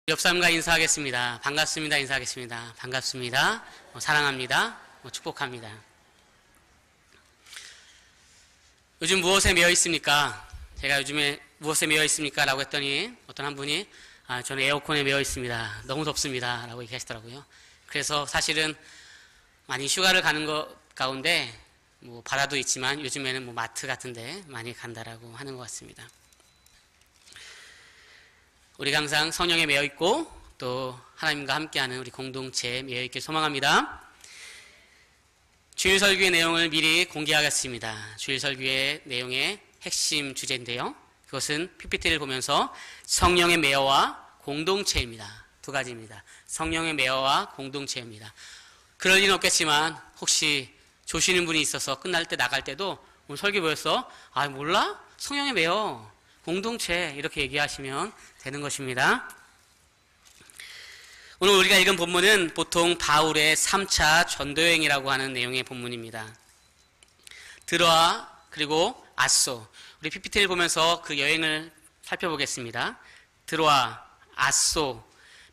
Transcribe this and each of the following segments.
옆 사람과 인사하겠습니다. 반갑습니다. 인사하겠습니다. 반갑습니다. 사랑합니다. 축복합니다. 요즘 무엇에 매여 있습니까? 제가 요즘에 무엇에 매여 있습니까? 라고 했더니 어떤 한 분이 저는 에어컨에 매여 있습니다. 너무 덥습니다. 라고 얘기하시더라고요. 그래서 사실은 많이 휴가를 가는 것 가운데 바다도 있지만 요즘에는 마트 같은데 많이 간다라고 하는 것 같습니다. 우리가 항상 성령에 매여 있고 또 하나님과 함께하는 우리 공동체에 매여 있길 소망합니다. 주일 설교의 내용을 미리 공개하겠습니다. 주일 설교의 내용의 핵심 주제인데요. 그것은 PPT를 보면서 성령의 매여와 공동체입니다. 두 가지입니다. 성령의 매여와 공동체입니다. 그럴 리는 없겠지만 혹시 조시는 분이 있어서 끝날 때 나갈 때도 오늘 설교 뭐였어? 몰라? 성령의 매여, 공동체 이렇게 얘기하시면 되는 것입니다. 오늘 우리가 읽은 본문은 보통 바울의 3차 전도여행이라고 하는 내용의 본문입니다. 드로아 그리고 아소, 우리 PPT를 보면서 그 여행을 살펴보겠습니다. 드로아, 아소,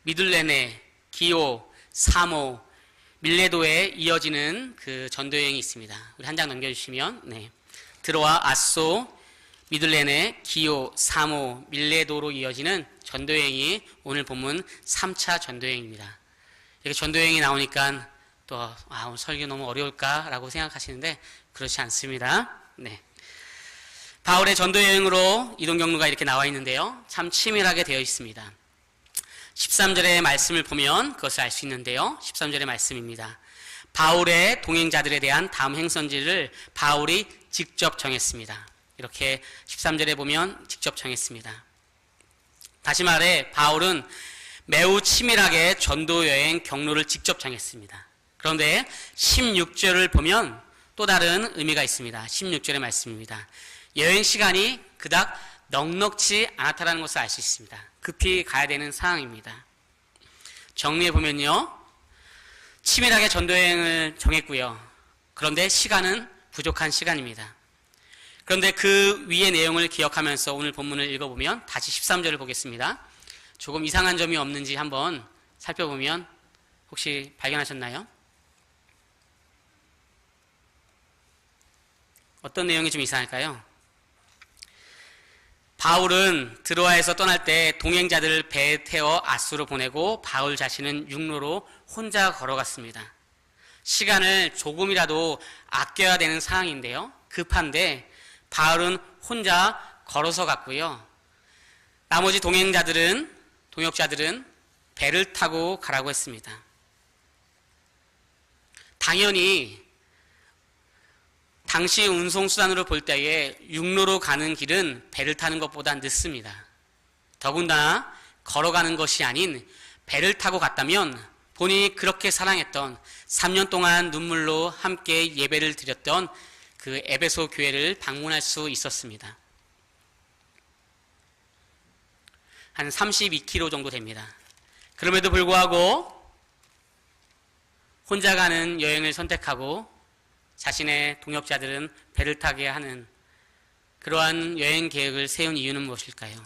미둘레네, 기오, 사모, 밀레도에 이어지는 그 전도여행이 있습니다. 우리 한 장 넘겨주시면, 네. 드로아, 아소, 미둘레네, 기오, 사모, 밀레도로 이어지는 전도여행이 오늘 본문 3차 전도여행입니다. 이렇게 전도여행이 나오니까 또 오늘 설교 너무 어려울까라고 생각하시는데 그렇지 않습니다. 네. 바울의 전도여행으로 이동 경로가 이렇게 나와 있는데요. 참 치밀하게 되어 있습니다. 13절의 말씀을 보면 그것을 알 수 있는데요. 13절의 말씀입니다. 바울의 동행자들에 대한 다음 행선지를 바울이 직접 정했습니다. 이렇게 13절에 보면 직접 정했습니다. 다시 말해 바울은 매우 치밀하게 전도여행 경로를 직접 정했습니다. 그런데 16절을 보면 또 다른 의미가 있습니다. 16절의 말씀입니다. 여행 시간이 그닥 넉넉지 않았다는 것을 알 수 있습니다. 급히 가야 되는 상황입니다. 정리해 보면요, 치밀하게 전도여행을 정했고요. 그런데 시간은 부족한 시간입니다. 그런데 그 위의 내용을 기억하면서 오늘 본문을 읽어보면 다시 13절을 보겠습니다. 조금 이상한 점이 없는지 한번 살펴보면 혹시 발견하셨나요? 어떤 내용이 좀 이상할까요? 바울은 드로아에서 떠날 때 동행자들을 배에 태워 아수로 보내고 바울 자신은 육로로 혼자 걸어갔습니다. 시간을 조금이라도 아껴야 되는 상황인데요. 급한데 바울은 혼자 걸어서 갔고요. 나머지 동역자들은 배를 타고 가라고 했습니다. 당연히 당시 운송수단으로 볼 때에 육로로 가는 길은 배를 타는 것보다 늦습니다. 더군다나 걸어가는 것이 아닌 배를 타고 갔다면 본인이 그렇게 사랑했던 3년 동안 눈물로 함께 예배를 드렸던 그 에베소 교회를 방문할 수 있었습니다. 한 32km 정도 됩니다. 그럼에도 불구하고 혼자 가는 여행을 선택하고 자신의 동역자들은 배를 타게 하는 그러한 여행 계획을 세운 이유는 무엇일까요?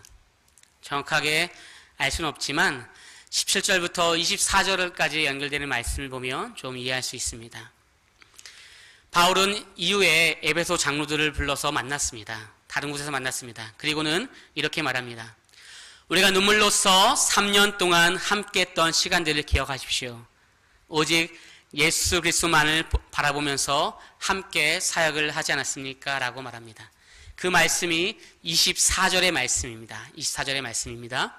정확하게 알 수는 없지만 17절부터 24절까지 연결되는 말씀을 보면 좀 이해할 수 있습니다. 바울은 이후에 에베소 장로들을 불러서 만났습니다. 다른 곳에서 만났습니다. 그리고는 이렇게 말합니다. 우리가 눈물로써 3년 동안 함께 했던 시간들을 기억하십시오. 오직 예수 그리스도만을 바라보면서 함께 사역을 하지 않았습니까? 라고 말합니다. 그 말씀이 24절의 말씀입니다. 24절의 말씀입니다.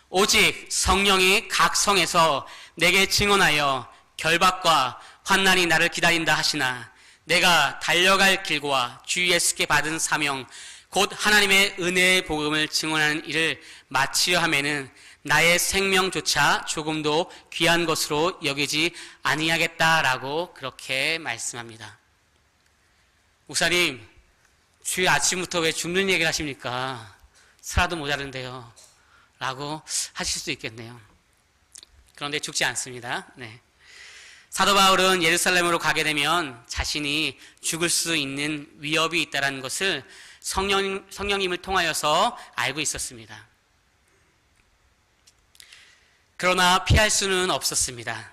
오직 성령이 각 성에서 내게 증언하여 결박과 환난이 나를 기다린다 하시나 내가 달려갈 길과 주 예수께 받은 사명 곧 하나님의 은혜의 복음을 증언하는 일을 마치려 하면은 나의 생명조차 조금도 귀한 것으로 여기지 아니하겠다라고 그렇게 말씀합니다. 목사님, 주일 아침부터 왜 죽는 얘기를 하십니까? 살아도 모자른데요. 라고 하실 수도 있겠네요. 그런데 죽지 않습니다. 네. 사도 바울은 예루살렘으로 가게 되면 자신이 죽을 수 있는 위협이 있다는 것을 성령님을 통하여서 알고 있었습니다. 그러나 피할 수는 없었습니다.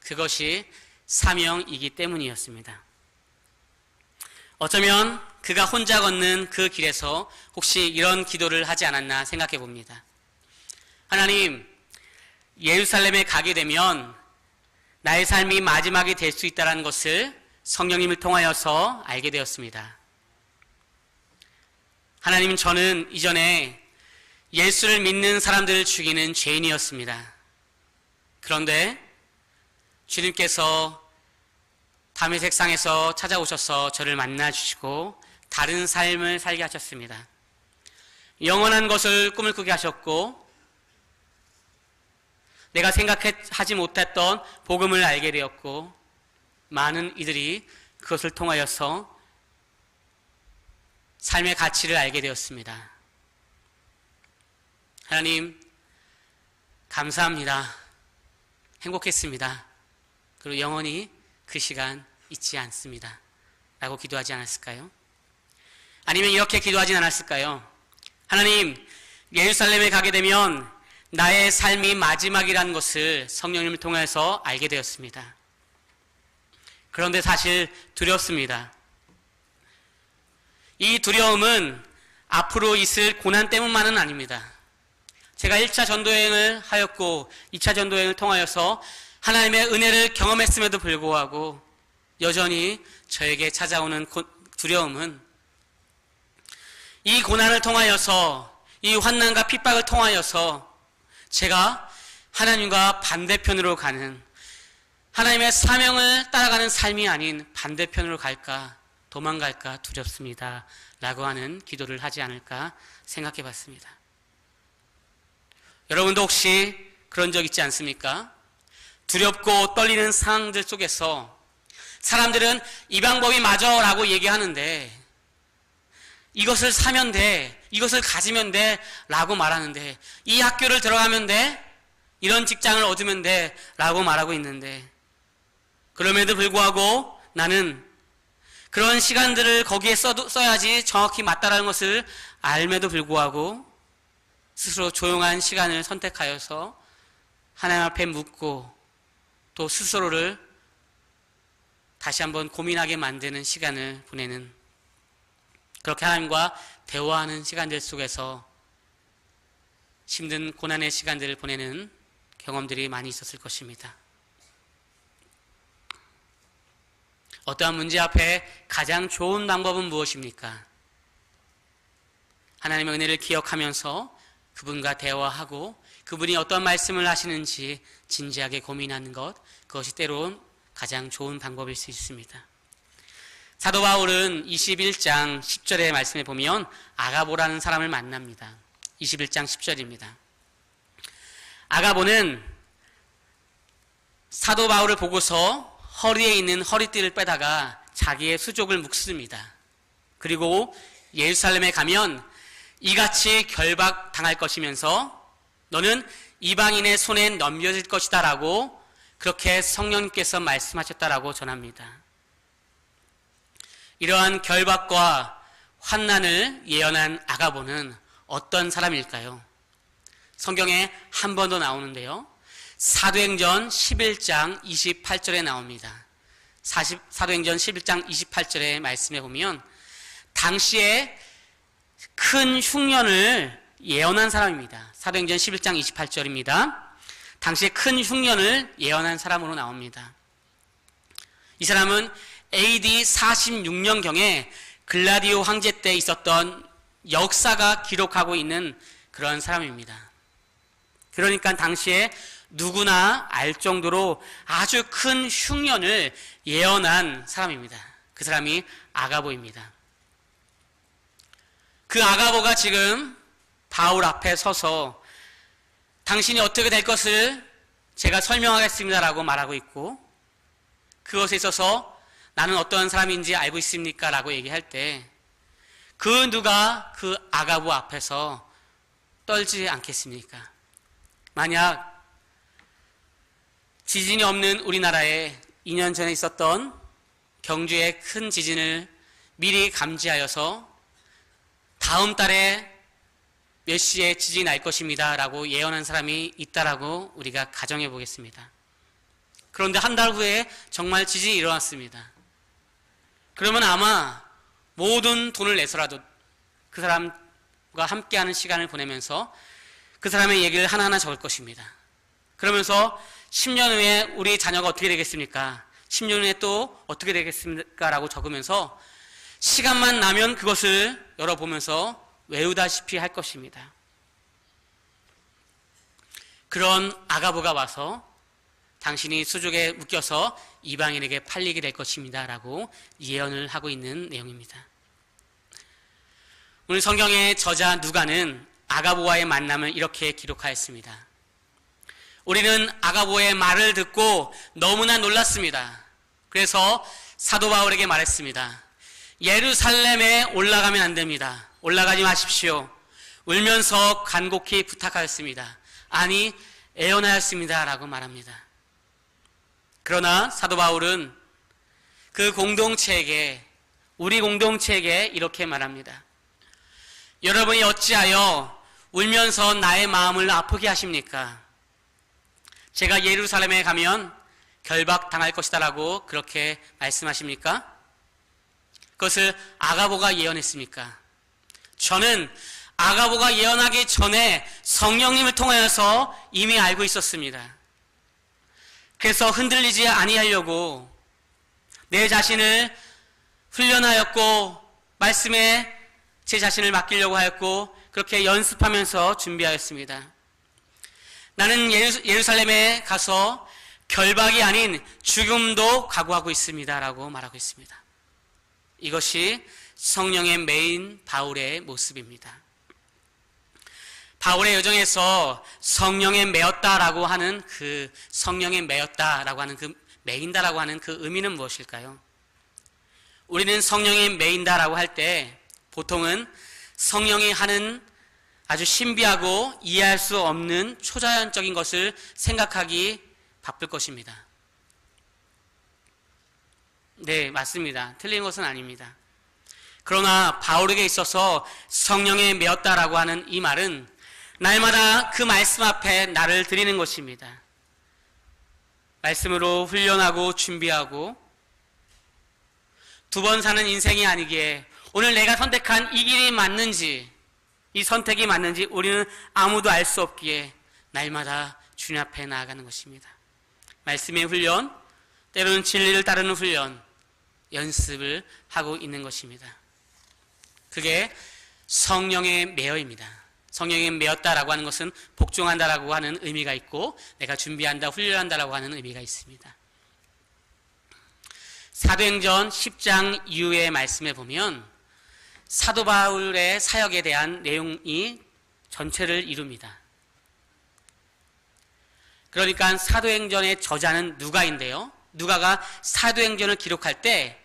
그것이 사명이기 때문이었습니다. 어쩌면 그가 혼자 걷는 그 길에서 혹시 이런 기도를 하지 않았나 생각해 봅니다. 하나님, 예루살렘에 가게 되면 나의 삶이 마지막이 될 수 있다는 것을 성령님을 통하여서 알게 되었습니다. 하나님, 저는 이전에 예수를 믿는 사람들을 죽이는 죄인이었습니다. 그런데 주님께서 담의 색상에서 찾아오셔서 저를 만나주시고 다른 삶을 살게 하셨습니다. 영원한 것을 꿈을 꾸게 하셨고 내가 생각하지 못했던 복음을 알게 되었고 많은 이들이 그것을 통하여서 삶의 가치를 알게 되었습니다. 하나님, 감사합니다. 행복했습니다. 그리고 영원히 그 시간 잊지 않습니다. 라고 기도하지 않았을까요? 아니면 이렇게 기도하진 않았을까요? 하나님, 예루살렘에 가게 되면 나의 삶이 마지막이라는 것을 성령님을 통해서 알게 되었습니다. 그런데 사실 두렵습니다. 이 두려움은 앞으로 있을 고난 때문만은 아닙니다. 제가 1차 전도여행을 하였고 2차 전도여행을 통하여서 하나님의 은혜를 경험했음에도 불구하고 여전히 저에게 찾아오는 두려움은 이 고난을 통하여서 이 환난과 핍박을 통하여서 제가 하나님과 반대편으로 가는 하나님의 사명을 따라가는 삶이 아닌 반대편으로 갈까 도망갈까 두렵습니다 라고 하는 기도를 하지 않을까 생각해 봤습니다. 여러분도 혹시 그런 적 있지 않습니까? 두렵고 떨리는 상황들 속에서 사람들은 이 방법이 맞아 라고 얘기하는데 이것을 사면 돼, 이것을 가지면 돼 라고 말하는데 이 학교를 들어가면 돼, 이런 직장을 얻으면 돼 라고 말하고 있는데 그럼에도 불구하고 나는 그런 시간들을 거기에 써야지 정확히 맞다라는 것을 알면도 불구하고 스스로 조용한 시간을 선택하여서 하나님 앞에 묻고 또 스스로를 다시 한번 고민하게 만드는 시간을 보내는, 그렇게 하나님과 대화하는 시간들 속에서 힘든 고난의 시간들을 보내는 경험들이 많이 있었을 것입니다. 어떠한 문제 앞에 가장 좋은 방법은 무엇입니까? 하나님의 은혜를 기억하면서 그분과 대화하고 그분이 어떤 말씀을 하시는지 진지하게 고민하는 것, 그것이 때론 가장 좋은 방법일 수 있습니다. 사도 바울은 21장 10절의 말씀에 보면 아가보라는 사람을 만납니다. 21장 10절입니다. 아가보는 사도 바울을 보고서 허리에 있는 허리띠를 빼다가 자기의 수족을 묶습니다. 그리고 예루살렘에 가면 이같이 결박당할 것이면서 너는 이방인의 손에 넘겨질 것이다 라고 그렇게 성령님께서 말씀하셨다라고 전합니다. 이러한 결박과 환난을 예언한 아가보는 어떤 사람일까요? 성경에 한 번 더 나오는데요. 사도행전 11장 28절에 나옵니다. 사도행전 11장 28절의 말씀에 보면 당시에 큰 흉년을 예언한 사람입니다. 사도행전 11장 28절입니다. 당시에 큰 흉년을 예언한 사람으로 나옵니다. 이 사람은 AD 46년경에 글라디오 황제 때 있었던 역사가 기록하고 있는 그런 사람입니다. 그러니까 당시에 누구나 알 정도로 아주 큰 흉년을 예언한 사람입니다. 그 사람이 아가보입니다. 그 아가보가 지금 바울 앞에 서서 당신이 어떻게 될 것을 제가 설명하겠습니다라고 말하고 있고, 그것에 있어서 나는 어떤 사람인지 알고 있습니까? 라고 얘기할 때 그 누가 그 아가보 앞에서 떨지 않겠습니까? 만약 지진이 없는 우리나라에 2년 전에 있었던 경주의 큰 지진을 미리 감지하여서 다음 달에 몇 시에 지진이 날 것입니다 라고 예언한 사람이 있다라고 우리가 가정해 보겠습니다. 그런데 한 달 후에 정말 지진이 일어났습니다. 그러면 아마 모든 돈을 내서라도 그 사람과 함께하는 시간을 보내면서 그 사람의 얘기를 하나하나 적을 것입니다. 그러면서 10년 후에 우리 자녀가 어떻게 되겠습니까? 10년 후에 또 어떻게 되겠습니까? 라고 적으면서 시간만 나면 그것을 열어보면서 외우다시피 할 것입니다. 그런 아가보가 와서 당신이 수족에 묶여서 이방인에게 팔리게 될 것입니다 라고 예언을 하고 있는 내용입니다. 오늘 성경의 저자 누가는 아가보와의 만남을 이렇게 기록하였습니다. 우리는 아가보의 말을 듣고 너무나 놀랐습니다. 그래서 사도 바울에게 말했습니다. 예루살렘에 올라가면 안 됩니다. 올라가지 마십시오. 울면서 간곡히 부탁하였습니다. 아니 애원하였습니다 라고 말합니다. 그러나 사도 바울은 그 공동체에게, 우리 공동체에게 이렇게 말합니다. 여러분이 어찌하여 울면서 나의 마음을 아프게 하십니까? 제가 예루살렘에 가면 결박당할 것이다 라고 그렇게 말씀하십니까? 그것을 아가보가 예언했습니까? 저는 아가보가 예언하기 전에 성령님을 통하여서 이미 알고 있었습니다. 그래서 흔들리지 아니하려고 내 자신을 훈련하였고 말씀에 제 자신을 맡기려고 하였고 그렇게 연습하면서 준비하였습니다. 나는 예루살렘에 가서 결박이 아닌 죽음도 각오하고 있습니다 라고 말하고 있습니다. 이것이 성령의 메인 바울의 모습입니다. 바울의 여정에서 성령에 매였다라고 하는 그 성령에 매였다라고 하는 그 매인다라고 하는 그 의미는 무엇일까요? 우리는 성령에 매인다라고 할 때 보통은 성령이 하는 아주 신비하고 이해할 수 없는 초자연적인 것을 생각하기 바쁠 것입니다. 네, 맞습니다. 틀린 것은 아닙니다. 그러나 바울에게 있어서 성령에 매였다라고 하는 이 말은 날마다 그 말씀 앞에 나를 드리는 것입니다. 말씀으로 훈련하고 준비하고 두 번 사는 인생이 아니기에 오늘 내가 선택한 이 길이 맞는지 이 선택이 맞는지 우리는 아무도 알 수 없기에 날마다 주님 앞에 나아가는 것입니다. 말씀의 훈련, 때로는 진리를 따르는 훈련, 연습을 하고 있는 것입니다. 그게 성령의 매여입니다. 성령에 매였다라고 하는 것은 복종한다라고 하는 의미가 있고 내가 준비한다, 훈련한다라고 하는 의미가 있습니다. 사도행전 10장 이후의 말씀에 보면 사도 바울의 사역에 대한 내용이 전체를 이룹니다. 그러니까 사도행전의 저자는 누가인데요. 누가가 사도행전을 기록할 때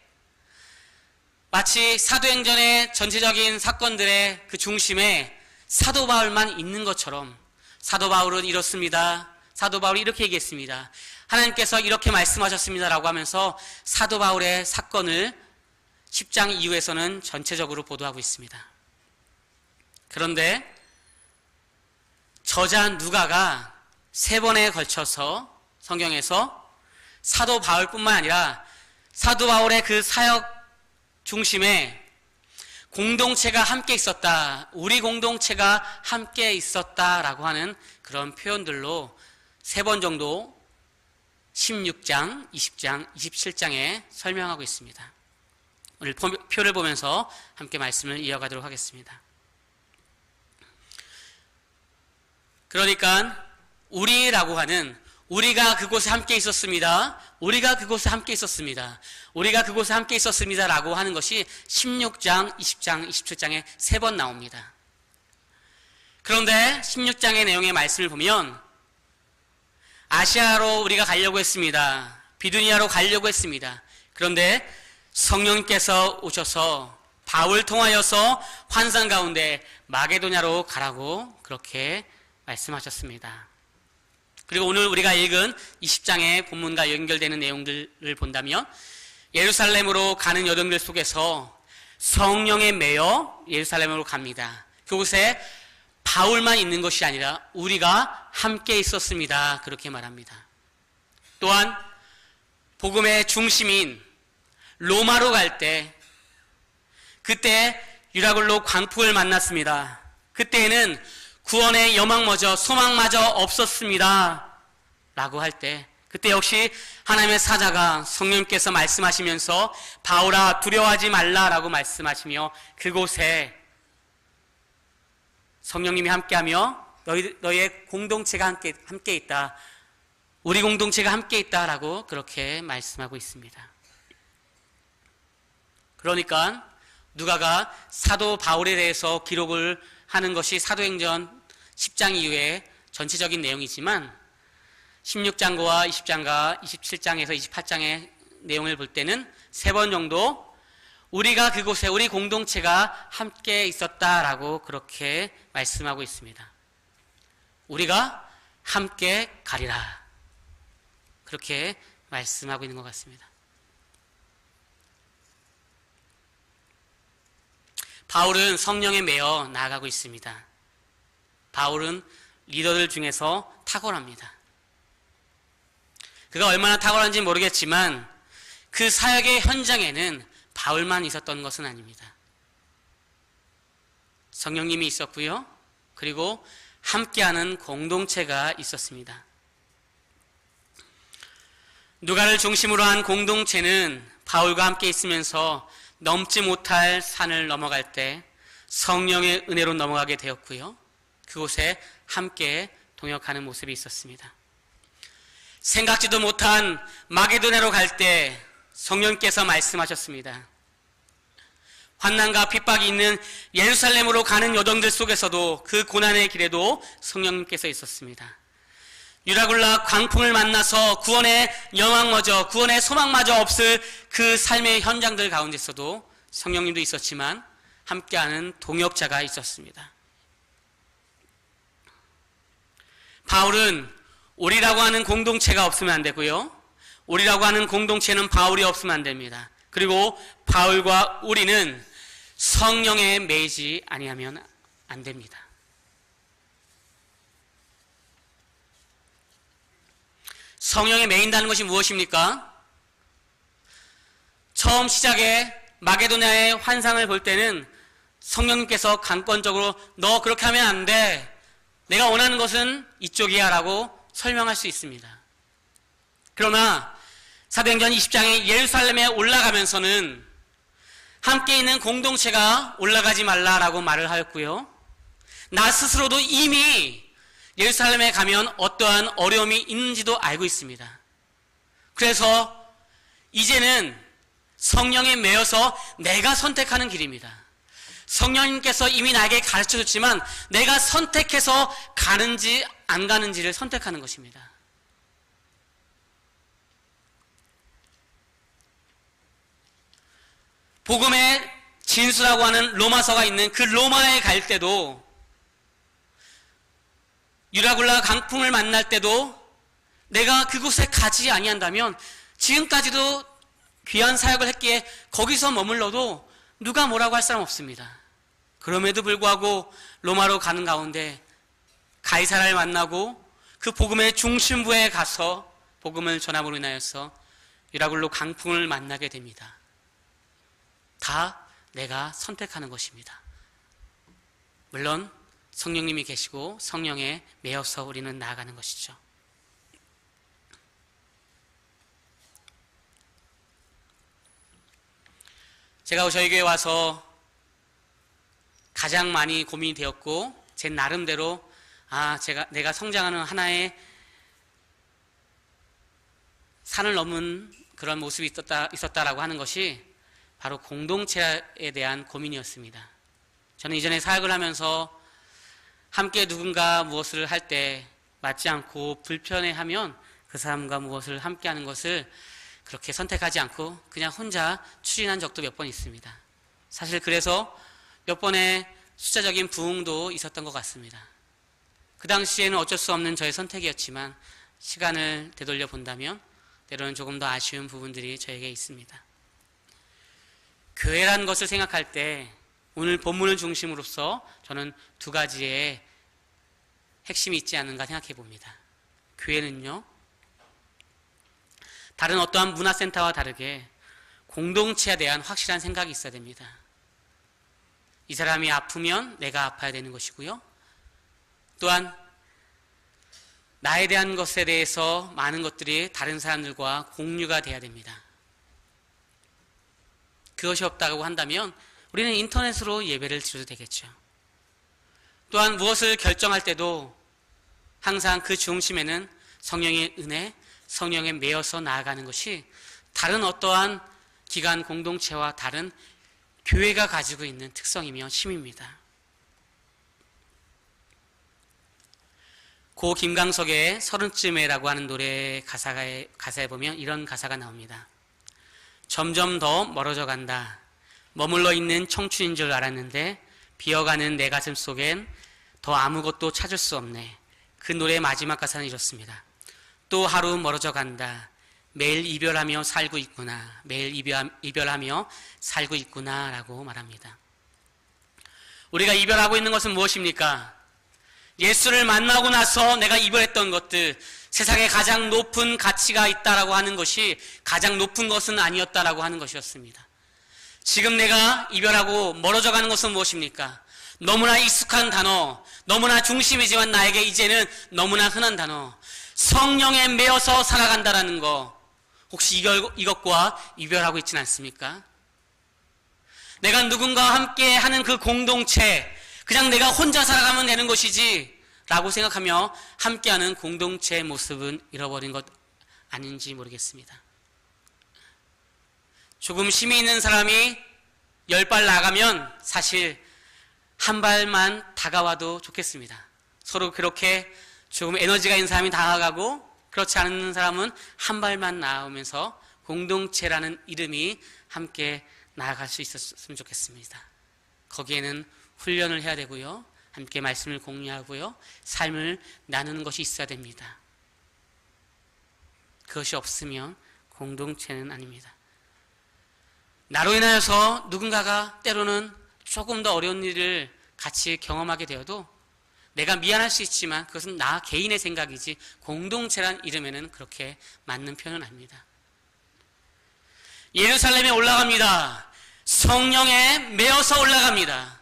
마치 사도행전의 전체적인 사건들의 그 중심에 사도 바울만 있는 것처럼 사도 바울은 이렇습니다. 사도 바울이 이렇게 얘기했습니다. 하나님께서 이렇게 말씀하셨습니다 라고 하면서 사도 바울의 사건을 10장 이후에서는 전체적으로 보도하고 있습니다. 그런데 저자 누가가 3번에 걸쳐서 성경에서 사도 바울뿐만 아니라 사도 바울의 그 사역 중심에 공동체가 함께 있었다, 우리 공동체가 함께 있었다라고 하는 그런 표현들로 3번 정도 16장, 20장, 27장에 설명하고 있습니다. 오늘 표를 보면서 함께 말씀을 이어가도록 하겠습니다. 그러니까 우리라고 하는 우리가 그곳에 함께 있었습니다. 우리가 그곳에 함께 있었습니다. 우리가 그곳에 함께 있었습니다 라고 하는 것이 16장, 20장, 27장에 3번 나옵니다. 그런데 16장의 내용의 말씀을 보면 아시아로 우리가 가려고 했습니다. 비두니아로 가려고 했습니다. 그런데 성령께서 오셔서 바울 통하여서 환상 가운데 마게도냐로 가라고 그렇게 말씀하셨습니다. 그리고 오늘 우리가 읽은 20장의 본문과 연결되는 내용들을 본다면 예루살렘으로 가는 여정들 속에서 성령에 매여 예루살렘으로 갑니다. 그곳에 바울만 있는 것이 아니라 우리가 함께 있었습니다. 그렇게 말합니다. 또한 복음의 중심인 로마로 갈 때 그때 유라굴로 광풍을 만났습니다. 그때에는 구원의 여망마저 소망마저 없었습니다. 라고 할 때 그때 역시 하나님의 사자가 성령님께서 말씀하시면서 바울아 두려워하지 말라라고 말씀하시며 그곳에 성령님이 함께하며 너희의 공동체가 함께 있다. 우리 공동체가 함께 있다라고 그렇게 말씀하고 있습니다. 그러니까 누가가 사도 바울에 대해서 기록을 하는 것이 사도행전 10장 이후에 전체적인 내용이지만 16장과 20장과 27장에서 28장의 내용을 볼 때는 3번 정도 우리가 그곳에 우리 공동체가 함께 있었다라고 그렇게 말씀하고 있습니다. 우리가 함께 가리라. 그렇게 말씀하고 있는 것 같습니다. 바울은 성령에 매여 나아가고 있습니다. 바울은 리더들 중에서 탁월합니다. 그가 얼마나 탁월한지 모르겠지만 그 사역의 현장에는 바울만 있었던 것은 아닙니다. 성령님이 있었고요. 그리고 함께하는 공동체가 있었습니다. 누가를 중심으로 한 공동체는 바울과 함께 있으면서 넘지 못할 산을 넘어갈 때 성령의 은혜로 넘어가게 되었고요. 그곳에 함께 동역하는 모습이 있었습니다. 생각지도 못한 마게도냐로 갈 때 성령께서 말씀하셨습니다. 환난과 핍박이 있는 예루살렘으로 가는 여정들 속에서도 그 고난의 길에도 성령님께서 있었습니다. 유라굴라 광풍을 만나서 구원의 영광마저 구원의 소망마저 없을 그 삶의 현장들 가운데서도 성령님도 있었지만 함께하는 동역자가 있었습니다. 바울은 우리라고 하는 공동체가 없으면 안 되고요. 우리라고 하는 공동체는 바울이 없으면 안 됩니다. 그리고 바울과 우리는 성령에 매이지 아니하면 안 됩니다. 성령에 매인다는 것이 무엇입니까? 처음 시작에 마게도냐의 환상을 볼 때는 성령님께서 강권적으로 너 그렇게 하면 안 돼. 내가 원하는 것은 이쪽이야 라고 설명할 수 있습니다. 그러나 사도행전 20장에 예루살렘에 올라가면서는 함께 있는 공동체가 올라가지 말라라고 말을 하였고요. 나 스스로도 이미 예루살렘에 가면 어떠한 어려움이 있는지도 알고 있습니다. 그래서 이제는 성령에 매여서 내가 선택하는 길입니다. 성령님께서 이미 나에게 가르쳐줬지만 내가 선택해서 가는지 안 가는지를 선택하는 것입니다. 복음의 진수라고 하는 로마서가 있는 그 로마에 갈 때도 유라굴라 강풍을 만날 때도 내가 그곳에 가지 아니한다면 지금까지도 귀한 사역을 했기에 거기서 머물러도 누가 뭐라고 할 사람 없습니다. 그럼에도 불구하고 로마로 가는 가운데 가이사라를 만나고 그 복음의 중심부에 가서 복음을 전함으로 인하여서 유라굴로 강풍을 만나게 됩니다. 다 내가 선택하는 것입니다. 물론 성령님이 계시고 성령에 매여서 우리는 나아가는 것이죠. 제가 저희 교회에 와서 가장 많이 고민이 되었고 제 나름대로 내가 성장하는 하나의 산을 넘은 그런 모습이 있었다라고 하는 것이 바로 공동체에 대한 고민이었습니다. 저는 이전에 사역을 하면서 함께 누군가 무엇을 할 때 맞지 않고 불편해하면 그 사람과 무엇을 함께하는 것을 그렇게 선택하지 않고 그냥 혼자 추진한 적도 몇 번 있습니다. 사실 그래서 몇 번의 숫자적인 부흥도 있었던 것 같습니다. 그 당시에는 어쩔 수 없는 저의 선택이었지만 시간을 되돌려 본다면 때로는 조금 더 아쉬운 부분들이 저에게 있습니다. 교회라는 것을 생각할 때 오늘 본문을 중심으로서 저는 두 가지의 핵심이 있지 않은가 생각해 봅니다. 교회는요, 다른 어떠한 문화센터와 다르게 공동체에 대한 확실한 생각이 있어야 됩니다. 이 사람이 아프면 내가 아파야 되는 것이고요. 또한 나에 대한 것에 대해서 많은 것들이 다른 사람들과 공유가 돼야 됩니다. 그것이 없다고 한다면 우리는 인터넷으로 예배를 드려도 되겠죠. 또한 무엇을 결정할 때도 항상 그 중심에는 성령의 은혜, 성령에 매여서 나아가는 것이 다른 어떠한 기관 공동체와 다른 교회가 가지고 있는 특성이며 힘입니다. 고 김강석의 서른쯤에라고 하는 노래 가사에 보면 이런 가사가 나옵니다. 점점 더 멀어져 간다. 머물러 있는 청춘인 줄 알았는데 비어가는 내 가슴 속엔 더 아무것도 찾을 수 없네. 그 노래의 마지막 가사는 이렇습니다. 또 하루 멀어져 간다. 매일 이별하며 살고 있구나. 매일 이별하며 살고 있구나 라고 말합니다. 우리가 이별하고 있는 것은 무엇입니까? 예수를 만나고 나서 내가 이별했던 것들, 세상에 가장 높은 가치가 있다라고 하는 것이 가장 높은 것은 아니었다라고 하는 것이었습니다. 지금 내가 이별하고 멀어져 가는 것은 무엇입니까? 너무나 익숙한 단어, 너무나 중심이지만 나에게 이제는 너무나 흔한 단어, 성령에 매여서 살아간다라는 거, 혹시 이것과 이별하고 있지는 않습니까? 내가 누군가와 함께 하는 그 공동체, 그냥 내가 혼자 살아가면 되는 것이지 라고 생각하며 함께하는 공동체의 모습은 잃어버린 것 아닌지 모르겠습니다. 조금 힘이 있는 사람이 10발 나가면 사실 한 발만 다가와도 좋겠습니다. 서로 그렇게 조금 에너지가 있는 사람이 다가가고 그렇지 않은 사람은 한 발만 나오면서 공동체라는 이름이 함께 나아갈 수 있었으면 좋겠습니다. 거기에는 훈련을 해야 되고요. 함께 말씀을 공유하고요. 삶을 나누는 것이 있어야 됩니다. 그것이 없으면 공동체는 아닙니다. 나로 인하여서 누군가가 때로는 조금 더 어려운 일을 같이 경험하게 되어도 내가 미안할 수 있지만 그것은 나 개인의 생각이지 공동체란 이름에는 그렇게 맞는 표현은 아닙니다. 예루살렘에 올라갑니다. 성령에 매여서 올라갑니다.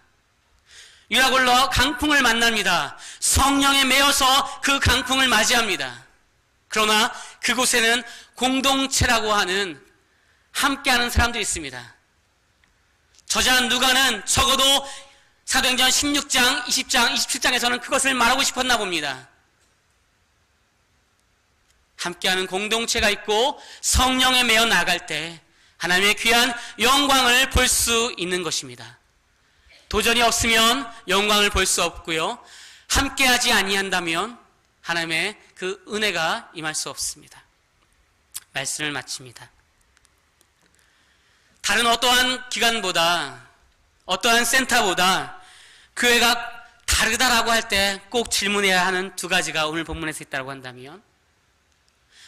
유라굴로 강풍을 만납니다. 성령에 매여서 그 강풍을 맞이합니다. 그러나 그곳에는 공동체라고 하는 함께하는 사람들이 있습니다. 저자 누가는 적어도 사도행전 16장, 20장, 27장에서는 그것을 말하고 싶었나 봅니다. 함께하는 공동체가 있고 성령에 매여 나갈 때 하나님의 귀한 영광을 볼 수 있는 것입니다. 도전이 없으면 영광을 볼 수 없고요. 함께하지 아니한다면 하나님의 그 은혜가 임할 수 없습니다. 말씀을 마칩니다. 다른 어떠한 기관보다 어떠한 센터보다 교회가 다르다라고 할 때 꼭 질문해야 하는 두 가지가 오늘 본문에서 있다고 한다면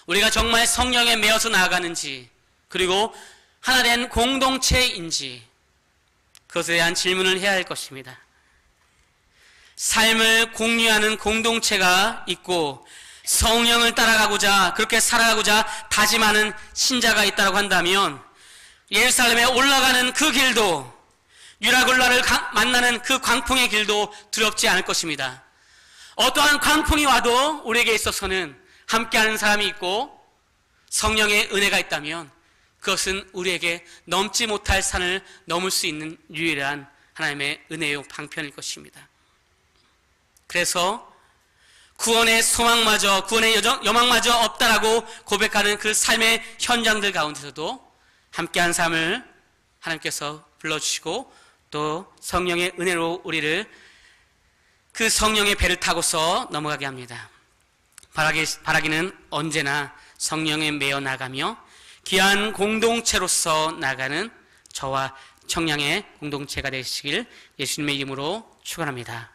우리가 정말 성령에 매여서 나아가는지 그리고 하나 된 공동체인지 그것에 대한 질문을 해야 할 것입니다. 삶을 공유하는 공동체가 있고 성령을 따라가고자 그렇게 살아가고자 다짐하는 신자가 있다고 한다면 예루살렘에 올라가는 그 길도 유라굴라를 만나는 그 광풍의 길도 두렵지 않을 것입니다. 어떠한 광풍이 와도 우리에게 있어서는 함께하는 사람이 있고 성령의 은혜가 있다면 그것은 우리에게 넘지 못할 산을 넘을 수 있는 유일한 하나님의 은혜요 방편일 것입니다. 그래서 구원의 소망마저 구원의 여망마저 없다라고 고백하는 그 삶의 현장들 가운데서도 함께한 삶을 하나님께서 불러주시고 또 성령의 은혜로 우리를 그 성령의 배를 타고서 넘어가게 합니다. 바라기는 언제나 성령에 매여 나가며 귀한 공동체로서 나가는 저와 청량의 공동체가 되시길 예수님의 이름으로 축원합니다.